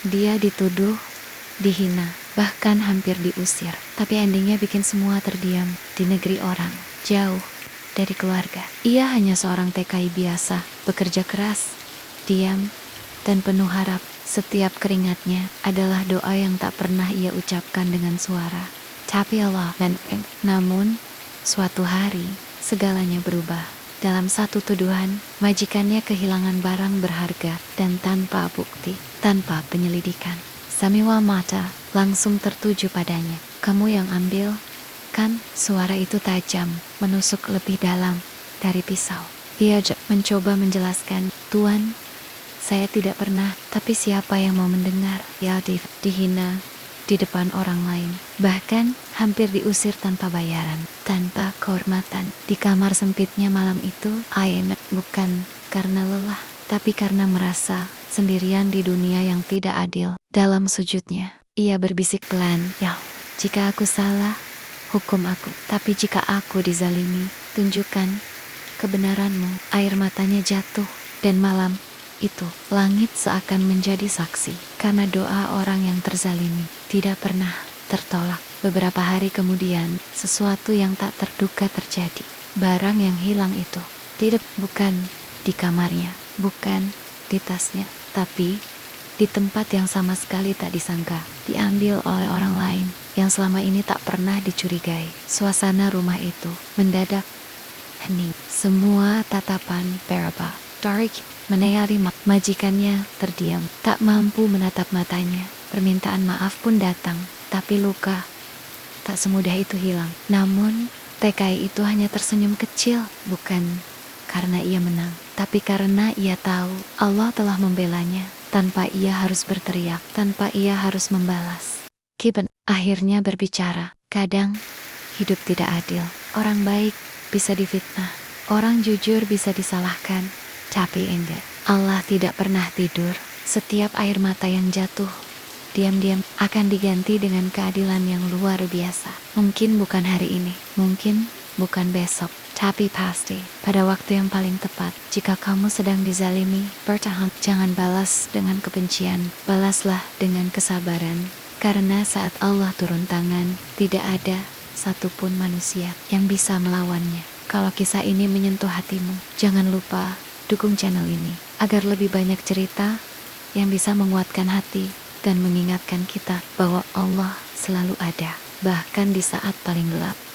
Dia dituduh, dihina, bahkan hampir diusir. Tapi endingnya bikin semua terdiam di negeri orang, jauh dari keluarga. Ia hanya seorang TKI biasa, bekerja keras, diam, dan penuh harap. Setiap keringatnya adalah doa yang tak pernah ia ucapkan dengan suara. Tapi Allah namun, suatu hari, segalanya berubah. Dalam satu tuduhan, majikannya kehilangan barang berharga dan tanpa bukti, tanpa penyelidikan. Samiwa mata langsung tertuju padanya. Kamu yang ambil, kan? Suara itu tajam, menusuk lebih dalam dari pisau. Ia mencoba menjelaskan, Tuan, saya tidak pernah, tapi siapa yang mau mendengar? Ya, dihina di depan orang lain. Bahkan hampir diusir tanpa bayaran, tanpa kehormatan. Di kamar sempitnya malam itu, Aimet bukan karena lelah, tapi karena merasa sendirian di dunia yang tidak adil. Dalam sujudnya, ia berbisik pelan, Ya, jika aku salah, hukum aku. Tapi jika aku dizalimi, tunjukkan kebenaranmu. Air matanya jatuh, dan malam itu, langit seakan menjadi saksi, karena doa orang yang terzalimi tidak pernah tertolak. Beberapa hari kemudian, sesuatu yang tak terduga terjadi. Barang yang hilang itu bukan di kamarnya, bukan di tasnya, tapi di tempat yang sama sekali tak disangka, diambil oleh orang lain yang selama ini tak pernah dicurigai. Suasana rumah itu mendadak hening. Semua tatapan Beraba, Tarik, menayari majikannya terdiam, tak mampu menatap matanya. Permintaan maaf pun datang, tapi luka tak semudah itu hilang. Namun, TKI itu hanya tersenyum kecil, bukan karena ia menang, tapi karena ia tahu Allah telah membelanya, tanpa ia harus berteriak, tanpa ia harus membalas. Kiben akhirnya berbicara, kadang hidup tidak adil. Orang baik bisa difitnah, orang jujur bisa disalahkan, tapi enggak. Allah tidak pernah tidur. Setiap air mata yang jatuh, diam-diam akan diganti dengan keadilan yang luar biasa. Mungkin bukan hari ini, mungkin bukan besok, tapi pasti pada waktu yang paling tepat. Jika kamu sedang dizalimi, bertahan. Jangan balas dengan kebencian, balaslah dengan kesabaran. Karena saat Allah turun tangan, tidak ada satupun manusia yang bisa melawannya. Kalau kisah ini menyentuh hatimu, jangan lupa dukung channel ini agar lebih banyak cerita yang bisa menguatkan hati dan mengingatkan kita bahwa Allah selalu ada, bahkan di saat paling gelap.